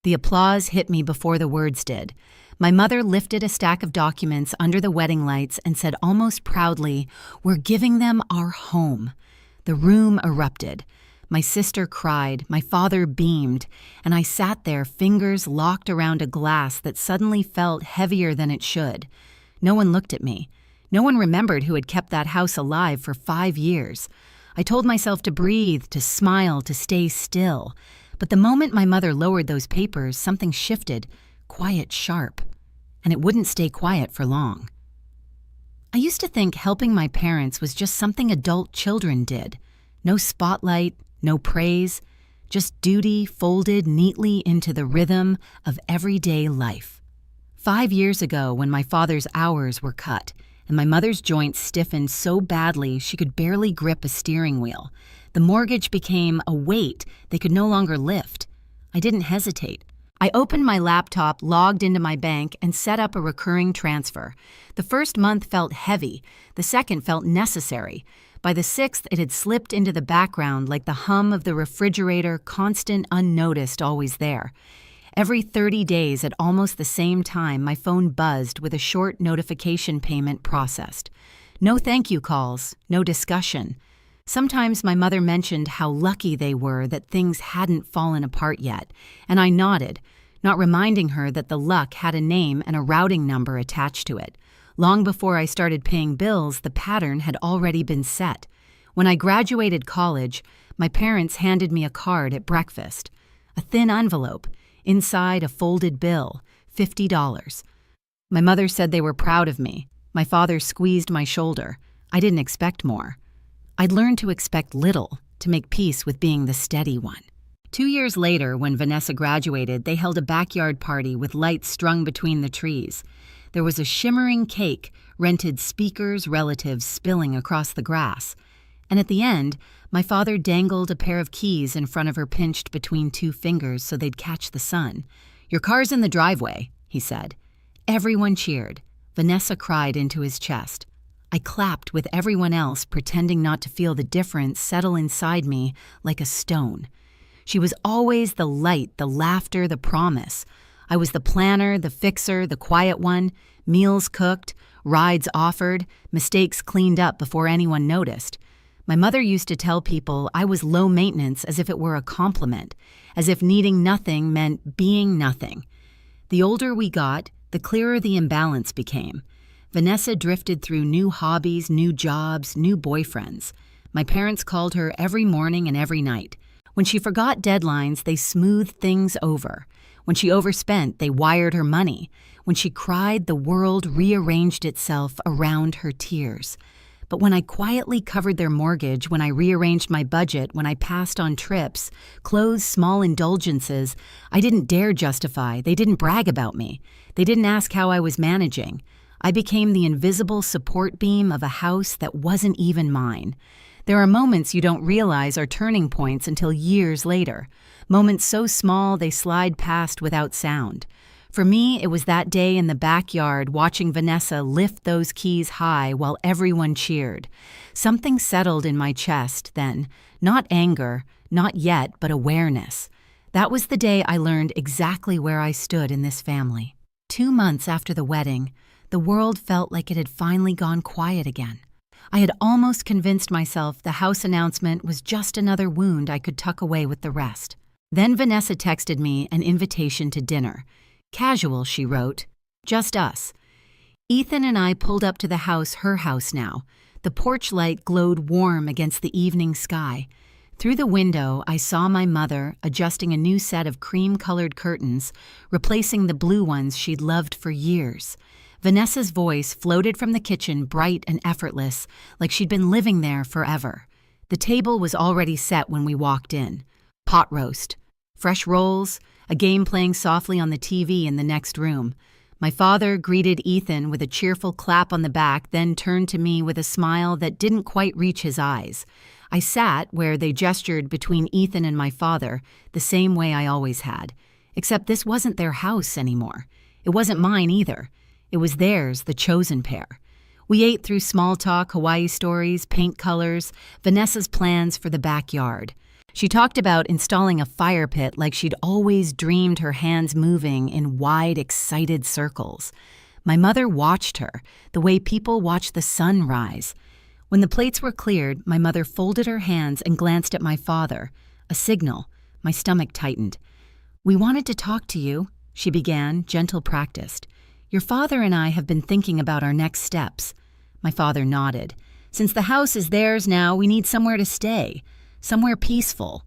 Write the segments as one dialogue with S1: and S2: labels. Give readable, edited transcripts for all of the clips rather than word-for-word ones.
S1: The applause hit me before the words did. My mother lifted a stack of documents under the wedding lights and said almost proudly, "We're giving them our home." The room erupted. My sister cried, my father beamed, and I sat there, fingers locked around a glass that suddenly felt heavier than it should. No one looked at me. No one remembered who had kept that house alive for 5 years. I told myself to breathe, to smile, to stay still. But the moment my mother lowered those papers, something shifted, quiet, sharp. And it wouldn't stay quiet for long. I used to think helping my parents was just something adult children did. No spotlight, no praise, just duty folded neatly into the rhythm of everyday life. 5 years ago, when my father's hours were cut, and my mother's joints stiffened so badly she could barely grip a steering wheel, the mortgage became a weight they could no longer lift. I didn't hesitate. I opened my laptop, logged into my bank, and set up a recurring transfer. The first month felt heavy. The second felt necessary. By the 6th, it had slipped into the background like the hum of the refrigerator, constant, unnoticed, always there. Every 30 days at almost the same time, my phone buzzed with a short notification payment processed. No thank you calls, no discussion. Sometimes my mother mentioned how lucky they were that things hadn't fallen apart yet, and I nodded, not reminding her that the luck had a name and a routing number attached to it. Long before I started paying bills, the pattern had already been set. When I graduated college, my parents handed me a card at breakfast. A thin envelope, inside a folded bill, $50. My mother said they were proud of me. My father squeezed my shoulder. I didn't expect more. I'd learned to expect little, to make peace with being the steady one. 2 years later, when Vanessa graduated, they held a backyard party with lights strung between the trees. There was a shimmering cake, rented speakers, relatives spilling across the grass. And at the end, my father dangled a pair of keys in front of her pinched between 2 fingers so they'd catch the sun. "Your car's in the driveway," he said. Everyone cheered. Vanessa cried into his chest. I clapped with everyone else, pretending not to feel the difference settle inside me like a stone. She was always the light, the laughter, the promise. I was the planner, the fixer, the quiet one, meals cooked, rides offered, mistakes cleaned up before anyone noticed. My mother used to tell people I was low maintenance as if it were a compliment, as if needing nothing meant being nothing. The older we got, the clearer the imbalance became. Vanessa drifted through new hobbies, new jobs, new boyfriends. My parents called her every morning and every night. When she forgot deadlines, they smoothed things over. When she overspent, they wired her money. When she cried, the world rearranged itself around her tears. But when I quietly covered their mortgage, when I rearranged my budget, when I passed on trips, closed small indulgences, I didn't dare justify. They didn't brag about me. They didn't ask how I was managing. I became the invisible support beam of a house that wasn't even mine. There are moments you don't realize are turning points until years later. Moments so small they slide past without sound. For me, it was that day in the backyard watching Vanessa lift those keys high while everyone cheered. Something settled in my chest then. Not anger, not yet, but awareness. That was the day I learned exactly where I stood in this family. 2 months after the wedding, the world felt like it had finally gone quiet again. I had almost convinced myself the house announcement was just another wound I could tuck away with the rest. Then Vanessa texted me an invitation to dinner. Casual, she wrote. Just us. Ethan and I pulled up to the house, her house now. The porch light glowed warm against the evening sky. Through the window, I saw my mother adjusting a new set of cream-colored curtains, replacing the blue ones she'd loved for years. Vanessa's voice floated from the kitchen, bright and effortless, like she'd been living there forever. The table was already set when we walked in. Pot roast, fresh rolls, a game playing softly on the TV in the next room. My father greeted Ethan with a cheerful clap on the back, then turned to me with a smile that didn't quite reach his eyes. I sat where they gestured between Ethan and my father, the same way I always had. Except this wasn't their house anymore. It wasn't mine either. It was theirs, the chosen pair. We ate through small talk, Hawaii stories, paint colors, Vanessa's plans for the backyard. She talked about installing a fire pit like she'd always dreamed, her hands moving in wide, excited circles. My mother watched her, the way people watch the sun rise. When the plates were cleared, my mother folded her hands and glanced at my father. A signal. My stomach tightened. "We wanted to talk to you," she began, gentle, practiced. "Your father and I have been thinking about our next steps." My father nodded. "Since the house is theirs now, we need somewhere to stay. Somewhere peaceful."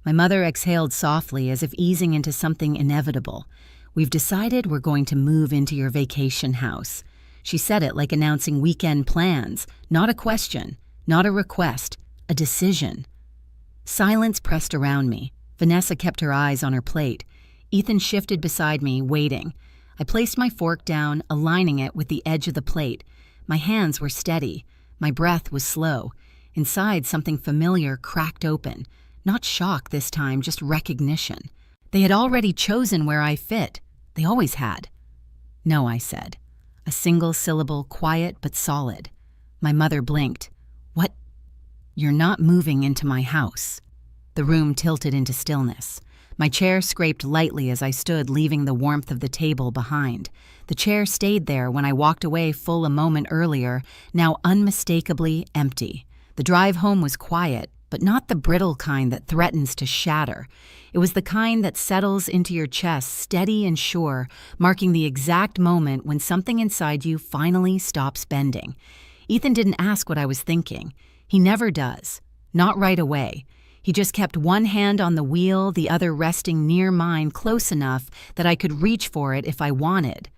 S1: My mother exhaled softly, as if easing into something inevitable. "We've decided we're going to move into your vacation house." She said it like announcing weekend plans, not a question, not a request, a decision. Silence pressed around me. Vanessa kept her eyes on her plate. Ethan shifted beside me, waiting. I placed my fork down, aligning it with the edge of the plate. My hands were steady. My breath was slow. Inside, something familiar cracked open. Not shock this time, just recognition. They had already chosen where I fit. They always had. "No," I said. A single syllable, quiet but solid. My mother blinked. "What?" "You're not moving into my house." The room tilted into stillness. My chair scraped lightly as I stood, leaving the warmth of the table behind. The chair stayed there when I walked away full a moment earlier, now unmistakably empty. The drive home was quiet, but not the brittle kind that threatens to shatter. It was the kind that settles into your chest, steady and sure, marking the exact moment when something inside you finally stops bending. Ethan didn't ask what I was thinking. He never does. Not right away. He just kept one hand on the wheel, the other resting near mine, close enough that I could reach for it if I wanted.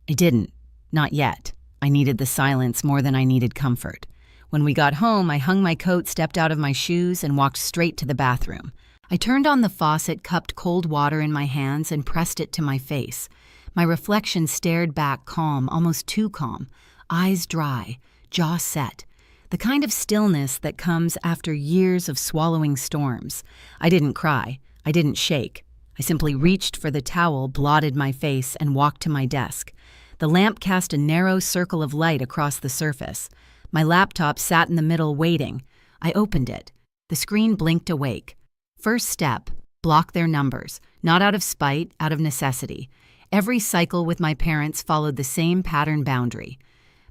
S1: I didn't. Not yet. I needed the silence more than I needed comfort. When we got home, I hung my coat, stepped out of my shoes, and walked straight to the bathroom. I turned on the faucet, cupped cold water in my hands, and pressed it to my face. My reflection stared back, calm, almost too calm, eyes dry, jaw set. The kind of stillness that comes after years of swallowing storms. I didn't cry. I didn't shake. I simply reached for the towel, blotted my face, and walked to my desk. The lamp cast a narrow circle of light across the surface. My laptop sat in the middle, waiting. I opened it. The screen blinked awake. First step, block their numbers, not out of spite, out of necessity. Every cycle with my parents followed the same pattern boundary.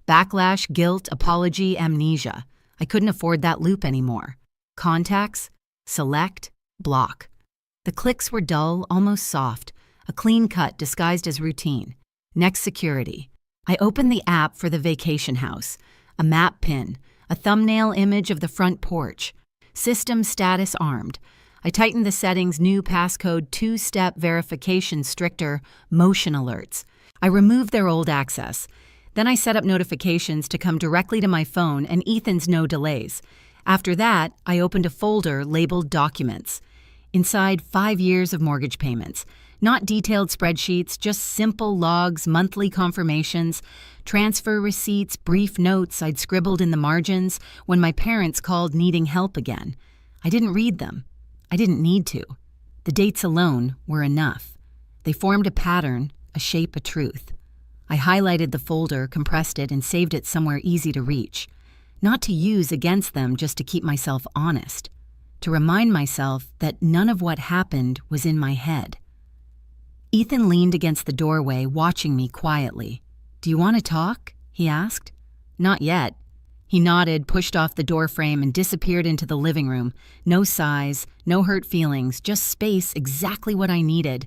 S1: Backlash, guilt, apology, amnesia. I couldn't afford that loop anymore. Contacts, select, block. The clicks were dull, almost soft, a clean cut disguised as routine. Next, security. I opened the app for the vacation house. A map pin, a thumbnail image of the front porch. System status armed. I tightened the settings, new passcode, two-step verification, stricter, motion alerts. I removed their old access. Then I set up notifications to come directly to my phone and Ethan's no delays. After that, I opened a folder labeled Documents. Inside, 5 years of mortgage payments. Not detailed spreadsheets, just simple logs, monthly confirmations, transfer receipts, brief notes I'd scribbled in the margins when my parents called needing help again. I didn't read them. I didn't need to. The dates alone were enough. They formed a pattern, a shape, a truth. I highlighted the folder, compressed it, and saved it somewhere easy to reach. Not to use against them, just to keep myself honest. To remind myself that none of what happened was in my head. Ethan leaned against the doorway, watching me quietly. "Do you want to talk?" he asked. "Not yet." He nodded, pushed off the doorframe, and disappeared into the living room. No sighs, no hurt feelings, just space, exactly what I needed.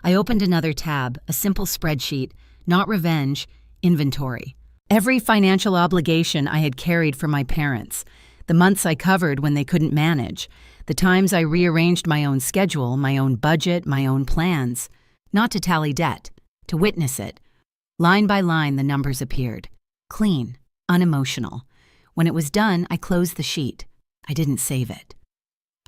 S1: I opened another tab, a simple spreadsheet, not revenge, inventory. Every financial obligation I had carried for my parents. The months I covered when they couldn't manage. The times I rearranged my own schedule, my own budget, my own plans. Not to tally debt, to witness it. Line by line, the numbers appeared. Clean, unemotional. When it was done, I closed the sheet. I didn't save it.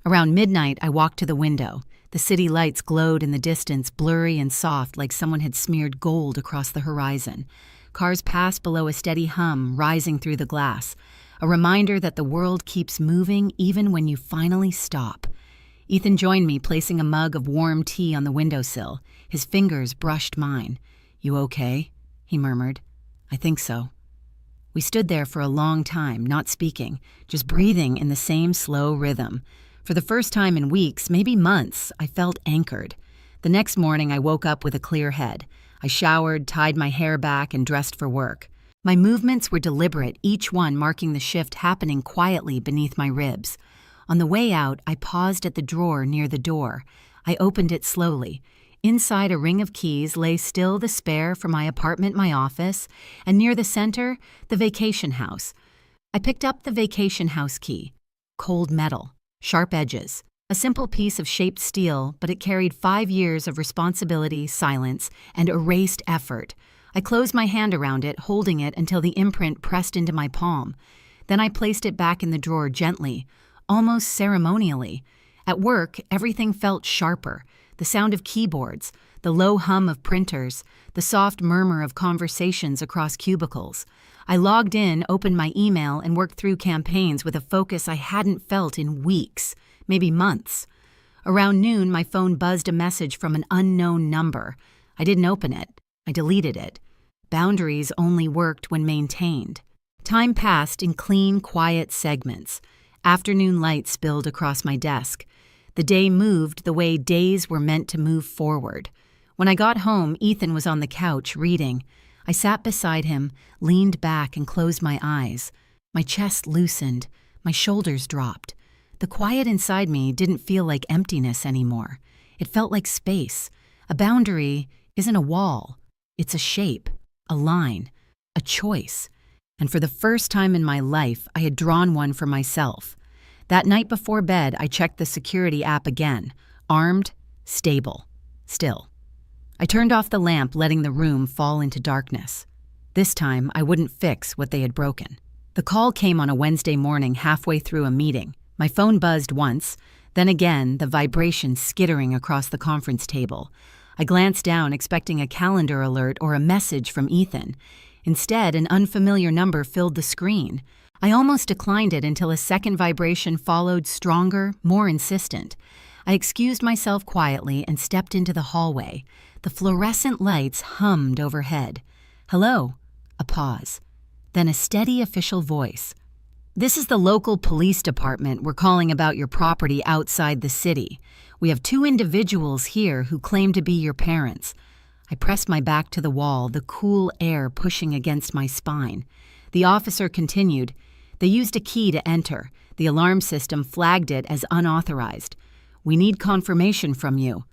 S1: Around midnight, I walked to the window. The city lights glowed in the distance, blurry and soft, like someone had smeared gold across the horizon. Cars passed below, a steady hum rising through the glass. A reminder that the world keeps moving even when you finally stop. Ethan joined me, placing a mug of warm tea on the windowsill. His fingers brushed mine. "You okay?" he murmured. "I think so." We stood there for a long time, not speaking, just breathing in the same slow rhythm. For the first time in weeks, maybe months, I felt anchored. The next morning, I woke up with a clear head. I showered, tied my hair back, and dressed for work. My movements were deliberate, each one marking the shift happening quietly beneath my ribs. On the way out, I paused at the drawer near the door. I opened it slowly. Inside a ring of keys lay still the spare for my apartment, my office, and near the center, the vacation house. I picked up the vacation house key. Cold metal, sharp edges. A simple piece of shaped steel, but it carried 5 years of responsibility, silence, and erased effort. I closed my hand around it, holding it until the imprint pressed into my palm. Then I placed it back in the drawer gently, almost ceremonially. At work, everything felt sharper. The sound of keyboards, the low hum of printers, the soft murmur of conversations across cubicles. I logged in, opened my email, and worked through campaigns with a focus I hadn't felt in weeks, maybe months. Around noon, my phone buzzed a message from an unknown number. I didn't open it. I deleted it. Boundaries only worked when maintained. Time passed in clean, quiet segments. Afternoon light spilled across my desk. The day moved the way days were meant to move forward. When I got home, Ethan was on the couch, reading. I sat beside him, leaned back, and closed my eyes. My chest loosened. My shoulders dropped. The quiet inside me didn't feel like emptiness anymore. It felt like space. A boundary isn't a wall. It's a shape, a line, a choice. And for the first time in my life, I had drawn one for myself. That night before bed, I checked the security app again. Armed, stable, still. I turned off the lamp, letting the room fall into darkness. This time, I wouldn't fix what they had broken. The call came on a Wednesday morning halfway through a meeting. My phone buzzed once, then again, the vibration skittering across the conference table. I glanced down, expecting a calendar alert or a message from Ethan. Instead, an unfamiliar number filled the screen. I almost declined it until a second vibration followed, stronger, more insistent. I excused myself quietly and stepped into the hallway. The fluorescent lights hummed overhead. "Hello." A pause. Then a steady official voice. "This is the local police department. We're calling about your property outside the city. We have 2 individuals here who claim to be your parents." I pressed my back to the wall, the cool air pushing against my spine. The officer continued. "They used a key to enter. The alarm system flagged it as unauthorized. We need confirmation from you."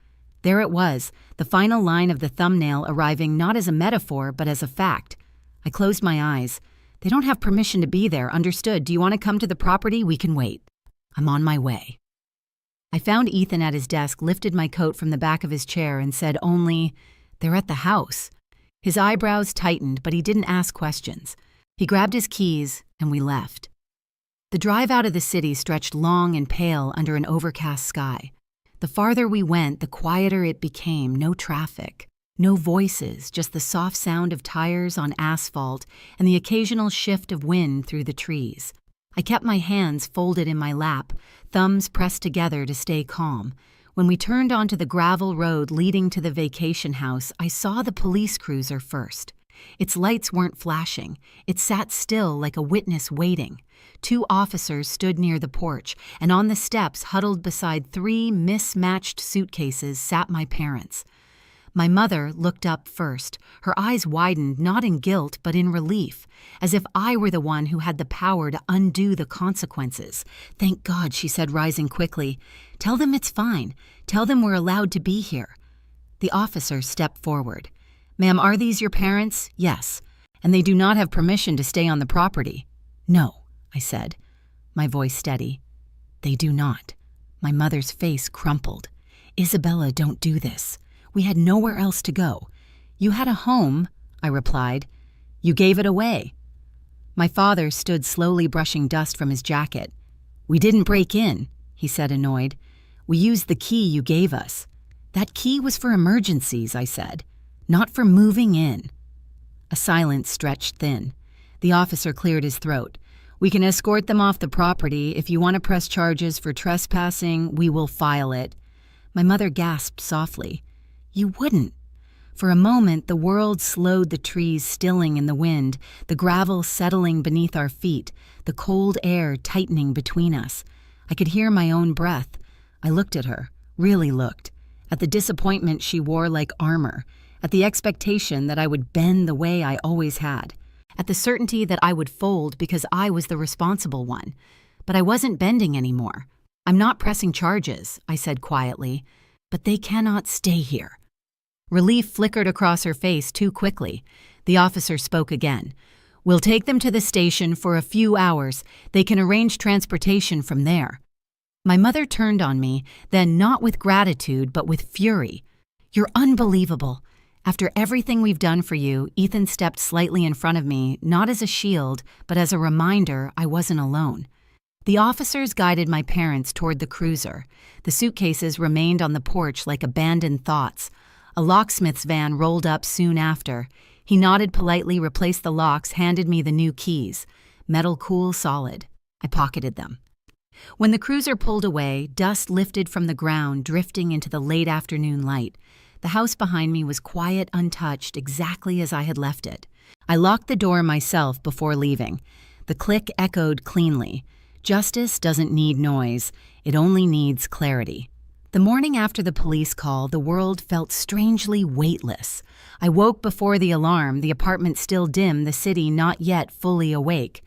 S1: There it was, the final line of the thumbnail arriving not as a metaphor but as a fact. I closed my eyes. "They don't have permission to be there. Understood. Do you want to come to the property? We can wait." "I'm on my way." I found Ethan at his desk, lifted my coat from the back of his chair, and said only, "They're at the house." His eyebrows tightened, but he didn't ask questions. He grabbed his keys, and we left. The drive out of the city stretched long and pale under an overcast sky. The farther we went, the quieter it became. No traffic, no voices, just the soft sound of tires on asphalt and the occasional shift of wind through the trees. I kept my hands folded in my lap, thumbs pressed together to stay calm. When we turned onto the gravel road leading to the vacation house, I saw the police cruiser first. Its lights weren't flashing. It sat still like a witness waiting. 2 officers stood near the porch, and on the steps, huddled beside 3 mismatched suitcases, sat my parents. My mother looked up first. Her eyes widened, not in guilt, but in relief, as if I were the one who had the power to undo the consequences. "Thank God," she said, rising quickly. "Tell them it's fine. Tell them we're allowed to be here." The officer stepped forward. "Ma'am, are these your parents?" "Yes." "And they do not have permission to stay on the property?" "No," I said, my voice steady. "They do not." My mother's face crumpled. "Isabella, don't do this. We had nowhere else to go." "You had a home," I replied. "You gave it away." My father stood slowly brushing dust from his jacket. "We didn't break in," he said, annoyed. "We used the key you gave us." "That key was for emergencies," I said, "not for moving in." A silence stretched thin. The officer cleared his throat. "We can escort them off the property. If you want to press charges for trespassing, we will file it." My mother gasped softly. "You wouldn't." For a moment, the world slowed, the trees stilling in the wind, the gravel settling beneath our feet, the cold air tightening between us. I could hear my own breath. I looked at her, really looked, at the disappointment she wore like armor, at the expectation that I would bend the way I always had, at the certainty that I would fold because I was the responsible one. But I wasn't bending anymore. "I'm not pressing charges," I said quietly, "but they cannot stay here." Relief flickered across her face too quickly. The officer spoke again. "We'll take them to the station for a few hours. They can arrange transportation from there." My mother turned on me, then not with gratitude but with fury. "You're unbelievable. After everything we've done for you," Ethan stepped slightly in front of me, not as a shield, but as a reminder I wasn't alone. The officers guided my parents toward the cruiser. The suitcases remained on the porch like abandoned thoughts. A locksmith's van rolled up soon after. He nodded politely, replaced the locks, handed me the new keys. Metal cool, solid. I pocketed them. When the cruiser pulled away, dust lifted from the ground, drifting into the late afternoon light. The house behind me was quiet, untouched, exactly as I had left it. I locked the door myself before leaving. The click echoed cleanly. Justice doesn't need noise, it only needs clarity. The morning after the police call, the world felt strangely weightless. I woke before the alarm, the apartment still dim, the city not yet fully awake.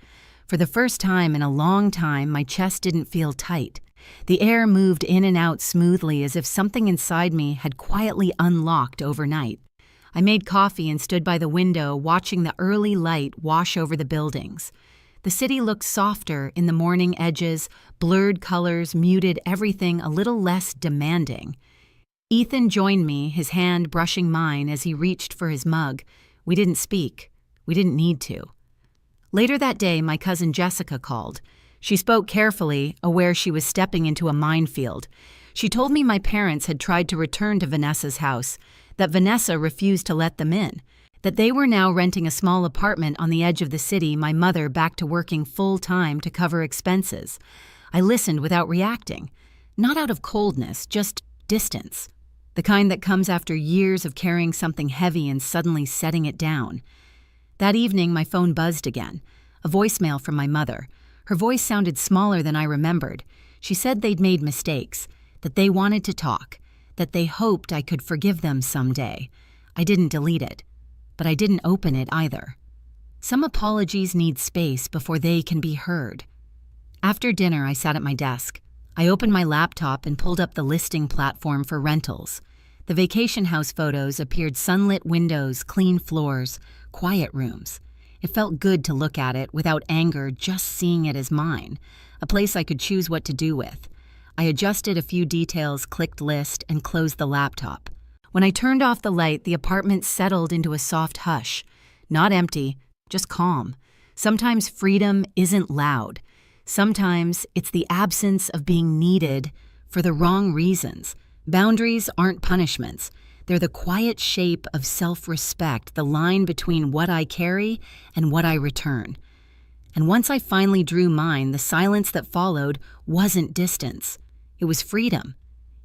S1: For the first time in a long time, my chest didn't feel tight. The air moved in and out smoothly as if something inside me had quietly unlocked overnight. I made coffee and stood by the window, watching the early light wash over the buildings. The city looked softer in the morning edges, blurred colors muted everything a little less demanding. Ethan joined me, his hand brushing mine as he reached for his mug. We didn't speak. We didn't need to. Later that day, my cousin Jessica called. She spoke carefully, aware she was stepping into a minefield. She told me my parents had tried to return to Vanessa's house, that Vanessa refused to let them in, that they were now renting a small apartment on the edge of the city, my mother back to working full-time to cover expenses. I listened without reacting, not out of coldness, just distance, the kind that comes after years of carrying something heavy and suddenly setting it down. That evening, my phone buzzed again, a voicemail from my mother. Her voice sounded smaller than I remembered. She said they'd made mistakes, that they wanted to talk, that they hoped I could forgive them someday. I didn't delete it, but I didn't open it either. Some apologies need space before they can be heard. After dinner, I sat at my desk. I opened my laptop and pulled up the listing platform for rentals. The vacation house photos appeared: sunlit windows, clean floors, quiet rooms. It felt good to look at it without anger, just seeing it as mine, a place I could choose what to do with. I adjusted a few details, clicked list, and closed the laptop. When I turned off the light, the apartment settled into a soft hush. Not empty, just calm. Sometimes freedom isn't loud. Sometimes it's the absence of being needed for the wrong reasons. Boundaries aren't punishments. They're the quiet shape of self-respect, the line between what I carry and what I return. And once I finally drew mine, the silence that followed wasn't distance. It was freedom.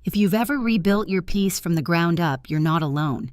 S1: If you've ever rebuilt your peace from the ground up, you're not alone.